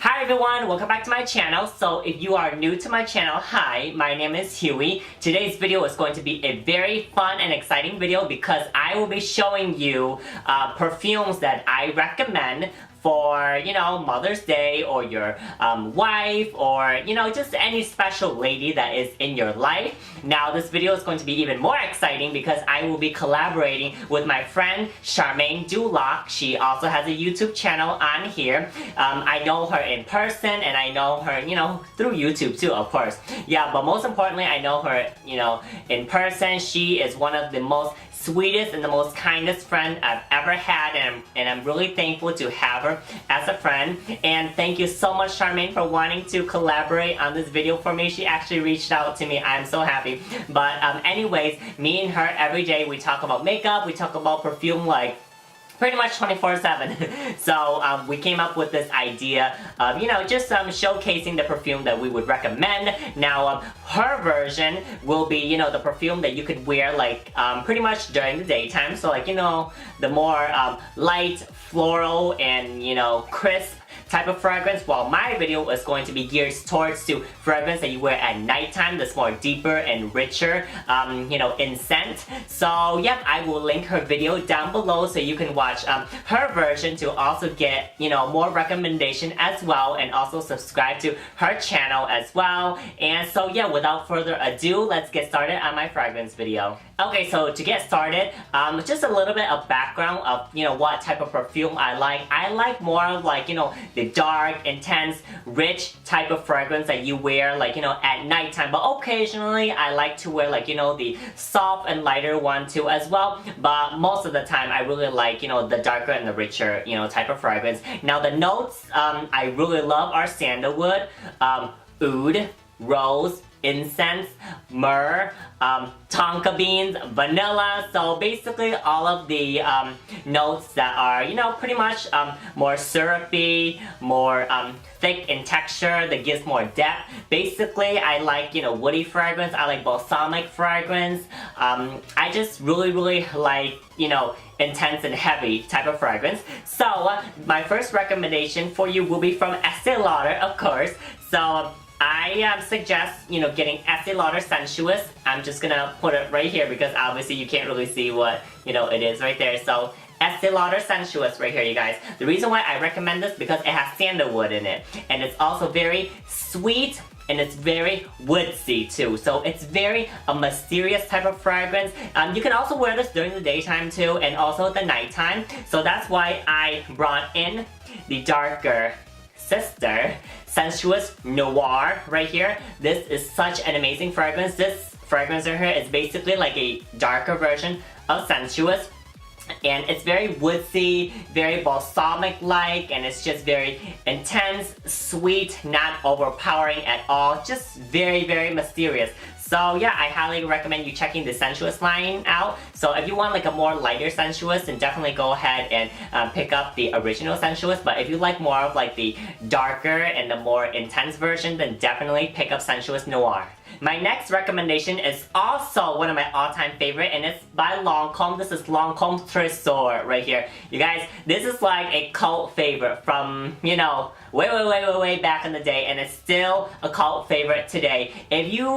Hi everyone, welcome back to my channel. So if you are new to my channel, hi, my name is Huey. Today's video is going to be a very fun and exciting video because I will be showing you perfumes that I recommend for, you know, Mother's Day or your wife or, you know, just any special lady that is in your life. Now this video is going to be even more exciting because I will be collaborating with my friend Charmaine Dulak. She also has a YouTube channel on here. I know her in person and I know her, you know, through YouTube too, of course. Yeah, but most importantly, I know her, you know, in person. She is one of the most sweetest and the most kindest friend I've ever had, and I'm really thankful to have her as a friend. And thank you so much, Charmaine, for wanting to collaborate on this video for me. She actually reached out to me. I'm so happy. But anyways, me and her every day we talk about makeup, we talk about perfume like pretty much 24/7. So we came up with this idea of, you know, just showcasing the perfume that we would recommend. Now her version will be, you know, the perfume that you could wear like pretty much during the daytime. So like, you know, the more light, floral, and, you know, crisp type of fragrance, while my video is going to be geared towards to fragrance that you wear at nighttime that's more deeper and richer, you know, in scent. So yep, I will link her video down below so you can watch her version to also get, you know, more recommendation as well, and also subscribe to her channel as well. And so yeah, without further ado, let's get started on my fragrance video. Okay, so to get started, just a little bit of background of, you know, what type of perfume I like. I like more of like, you know, the dark, intense, rich type of fragrance that you wear like, you know, at nighttime. But occasionally I like to wear like, you know, the soft and lighter one too as well. But most of the time I really like, you know, the darker and the richer, you know, type of fragrance. Now the notes I really love are sandalwood, oud, rose, incense, myrrh, tonka beans, vanilla. So basically all of the notes that are, you know, pretty much more syrupy, more thick in texture, that gives more depth. Basically I like, you know, woody fragrance, I like balsamic fragrance. I just really like, you know, intense and heavy type of fragrance. So my first recommendation for you will be from Estee Lauder, of course. So I suggest, you know, getting Estee Lauder Sensuous. I'm just gonna put it right here because obviously you can't really see what, you know, it is right there. So Estee Lauder Sensuous right here, you guys. The reason why I recommend this because it has sandalwood in it, and it's also very sweet and it's very woodsy too. So it's very a mysterious type of fragrance. You can also wear this during the daytime too, and also at the nighttime. So that's why I brought in the darker sister, Sensuous Noir right here. This is such an amazing fragrance. This fragrance right here is basically like a darker version of Sensuous. And it's very woodsy, very balsamic-like, and it's just very intense, sweet, not overpowering at all. Just very mysterious. So yeah, I highly recommend you checking the Sensuous line out. So if you want like a more lighter Sensuous, then definitely go ahead and pick up the original Sensuous. But if you like more of like the darker and the more intense version, then definitely pick up Sensuous Noir. My next recommendation is also one of my all-time favorite, and it's by Lancome. This is Lancome Tresor right here. You guys, this is like a cult favorite from, you know, way back in the day, and it's still a cult favorite today. If you,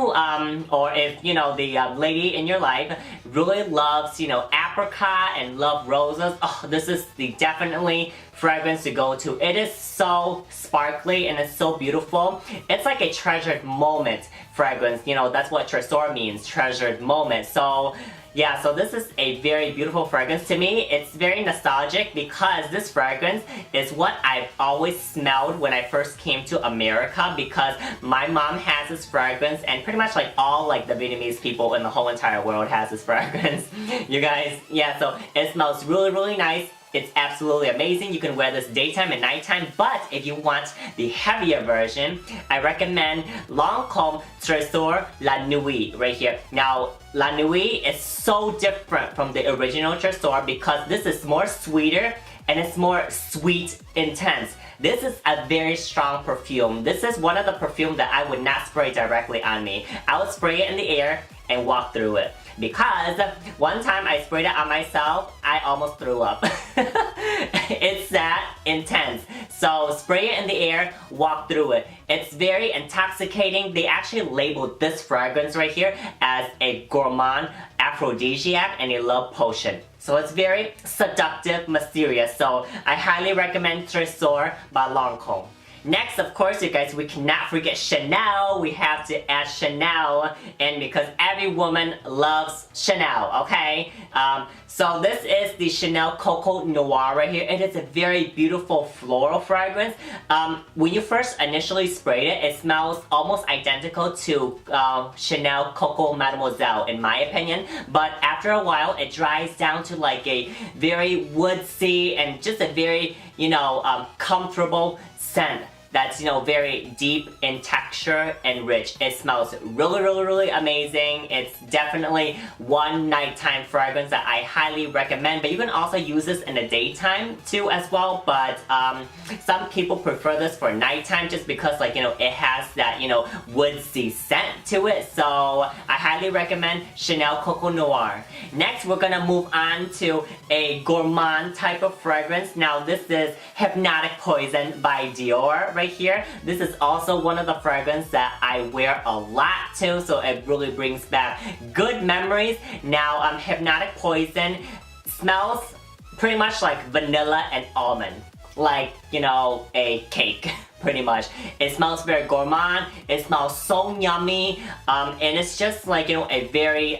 or if, you know, the lady in your life really loves, you know, apricot and love roses, oh, this is the definitely fragrance to go to. It is so sparkly and it's so beautiful. It's like a treasured moment fragrance. You know, that's what Tresor means, treasured moment. So yeah, so this is a very beautiful fragrance to me. It's very nostalgic because this fragrance is what I've always smelled when I first came to America, because my mom has this fragrance, and pretty much like all like the Vietnamese people in the whole entire world has this fragrance. You guys, yeah, so it smells really nice. It's absolutely amazing. You can wear this daytime and nighttime, but if you want the heavier version, I recommend Lancome Tresor La Nuit right here. Now, La Nuit is so different from the original Tresor because this is more sweeter and it's more sweet intense. This is a very strong perfume. This is one of the perfumes that I would not spray directly on me. I would spray it in the air and walk through it. because one time I sprayed it on myself, I almost threw up. It's that intense. So spray it in the air, walk through it. It's very intoxicating. They actually labeled this fragrance right here as a gourmand aphrodisiac and a love potion. So it's very seductive, mysterious. So I highly recommend Tresor by Lancome. Next, of course, you guys, we cannot forget Chanel. We have to add Chanel in because every woman loves Chanel, okay? So this is the Chanel Coco Noir right here. It is a very beautiful floral fragrance. When you first initially sprayed it, it smells almost identical to Chanel Coco Mademoiselle, in my opinion. But after a while, it dries down to like a very woodsy and just a very, you know, comfortable scent that's, you know, very deep in texture and rich. It smells really amazing. It's definitely one nighttime fragrance that I highly recommend, but you can also use this in the daytime too as well, but some people prefer this for nighttime just because, like, you know, it has that, you know, woodsy scent to it. So I highly recommend Chanel Coco Noir. Next, we're gonna move on to a gourmand type of fragrance. Now this is Hypnotic Poison by Dior right here. This is also one of the fragrances that I wear a lot too, so it really brings back good memories. Now, Hypnotic Poison smells pretty much like vanilla and almond. Like, you know, a cake. Pretty much. It smells very gourmand, it smells so yummy, and it's just like, you know, a very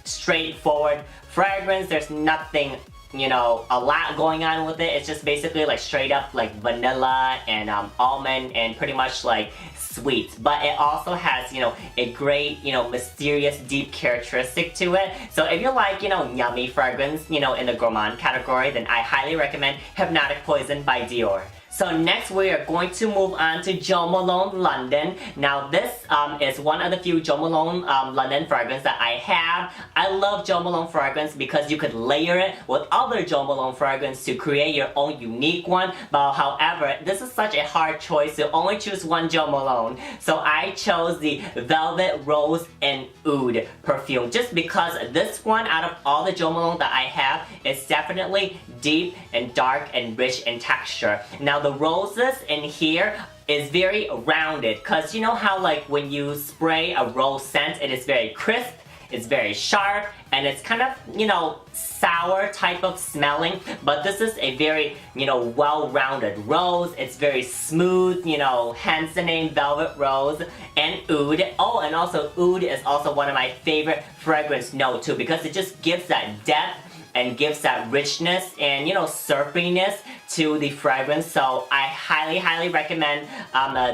straightforward fragrance. There's nothing, you know, a lot going on with it. It's just basically like straight up like vanilla and almond and pretty much like sweet. But it also has, you know, a great, you know, mysterious deep characteristic to it. So if you like, you know, yummy fragrance, you know, in the gourmand category, then I highly recommend Hypnotic Poison by Dior. So next we are going to move on to Jo Malone London. Now this is one of the few Jo Malone London fragrance that I have. I love Jo Malone fragrance because you could layer it with other Jo Malone fragrance to create your own unique one. But however, this is such a hard choice to only choose one Jo Malone. So I chose the Velvet Rose and Oud perfume just because this one out of all the Jo Malone that I have is definitely deep and dark and rich in texture. Now the roses in here is very rounded, because you know how like when you spray a rose scent, it is very crisp, it's very sharp, and it's kind of, you know, sour type of smelling. But this is a very, you know, well-rounded rose. It's very smooth, you know, hence the name Velvet Rose and Oud. Oh, and also Oud is also one of my favorite fragrance note too, because it just gives that depth and gives that richness and, you know, syrupiness to the fragrance. So I highly recommend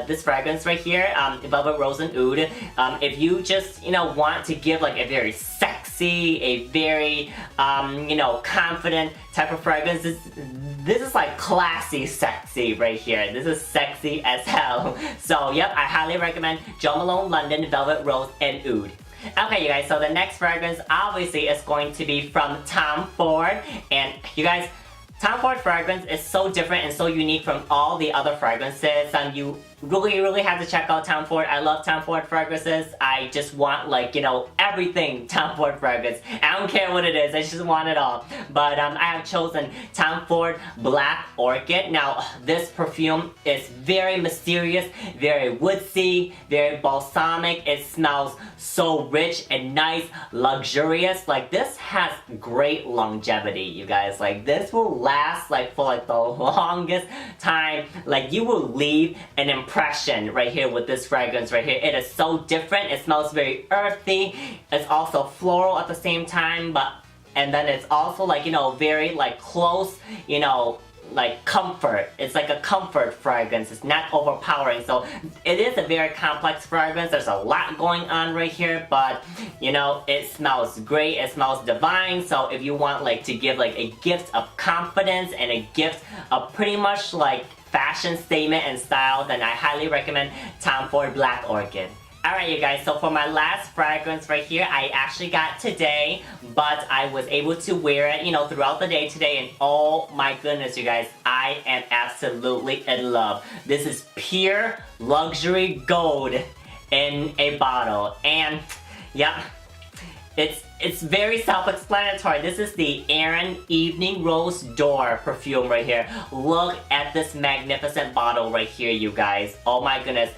this fragrance right here, Velvet Rose and Oud. If you just, you know, want to give like a very sexy, a very, you know, confident type of fragrance, this is like classy sexy right here. This is sexy as hell. So yep, I highly recommend Jo Malone London Velvet Rose and Oud. Okay, you guys, so the next fragrance obviously is going to be from Tom Ford. And you guys, Tom Ford fragrance is so different and so unique from all the other fragrances. You really have to check out Tom Ford. I love Tom Ford fragrances. I just want, like, you know, everything Tom Ford fragrance. I don't care what it is, I just want it all. But I have chosen Tom Ford Black Orchid. Now this perfume is very mysterious, very woodsy, very balsamic. It smells so rich and nice, luxurious. Like, this has great longevity, you guys. Like, this will last like for like the longest time. Like, you will leave an impression right here with this fragrance right here. It is so different. It smells very earthy. It's also floral at the same time, and then it's also like, you know, very like close, you know, like comfort. It's like a comfort fragrance. It's not overpowering. So it is a very complex fragrance. There's a lot going on right here, but you know, it smells great. It smells divine. So if you want like to give like a gift of confidence and a gift of pretty much like fashion statement and style, then I highly recommend Tom Ford Black Orchid. Alright, you guys, so for my last fragrance right here, I actually got today, but I was able to wear it, you know, throughout the day today, and oh my goodness, you guys, I am absolutely in love. This is pure luxury gold in a bottle, and yep, it's very self-explanatory. This is the Aerin Evening Rose Door perfume right here. Look at this magnificent bottle right here, you guys. Oh my goodness.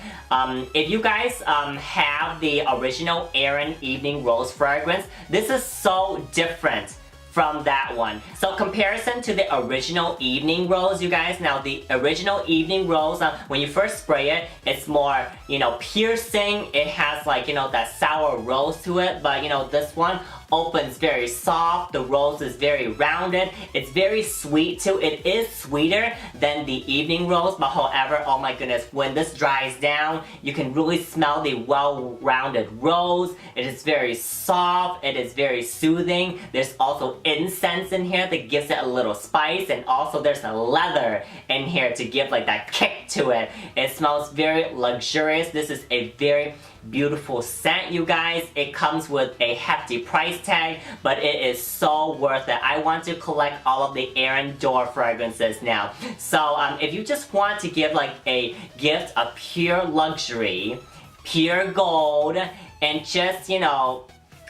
If you guys have the original Aerin Evening Rose fragrance, this is so different from that one. So comparison to the original Evening Rose, you guys. Now the original Evening Rose, when you first spray it, it's more, you know, piercing. It has like, you know, that sour rose to it. But you know, this one opens very soft. The rose is very rounded. It's very sweet too. It is sweeter than the Evening Rose, but however, oh my goodness, when this dries down, you can really smell the well-rounded rose. It is very soft. It is very soothing. There's also incense in here that gives it a little spice, and also there's a leather in here to give like that kick to it. It smells very luxurious. This is a very beautiful scent, you guys. It comes with a hefty price tag, but it is so worth it. I want to collect all of the Aerin Door fragrances now. So if you just want to give like a gift of pure luxury, pure gold, and just, you know,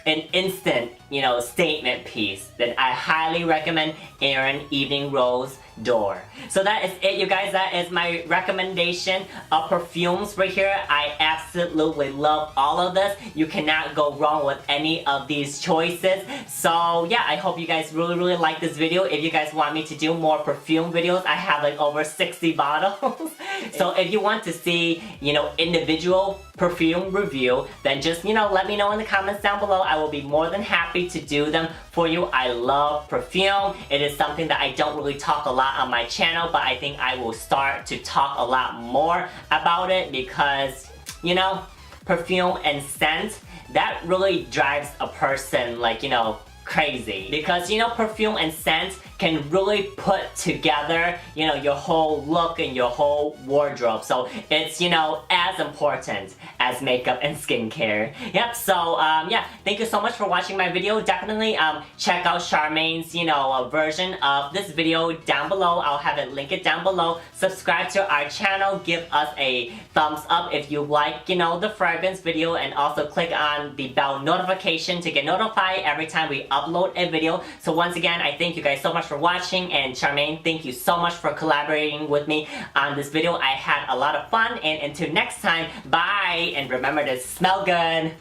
an instant, you know, statement piece, then I highly recommend Aerin Evening Rose Door. So that is it, you guys. That is my recommendation of perfumes right here. I absolutely love all of this. You cannot go wrong with any of these choices. So yeah, I hope you guys really like this video. If you guys want me to do more perfume videos, I have like over 60 bottles. So if you want to see, you know, individual perfume review, then just, you know, let me know in the comments down below. I will be more than happy to do them for you. I love perfume. It is something that I don't really talk a lot on my channel, but I think I will start to talk a lot more about it because, you know, perfume and scent, that really drives a person like, you know, crazy. Because, you know, perfume and scent can really put together, you know, your whole look and your whole wardrobe. So it's, you know, as important as makeup and skincare. Yep, so yeah, thank you so much for watching my video. Definitely check out Charmaine's, you know, version of this video down below. I'll have it linked down below. Subscribe to our channel. Give us a thumbs up if you like, you know, the fragrance video, and also click on the bell notification to get notified every time we upload a video. So once again, I thank you guys so much for watching, and Charmaine, thank you so much for collaborating with me on this video. I had a lot of fun, and until next time, bye, and remember to smell good.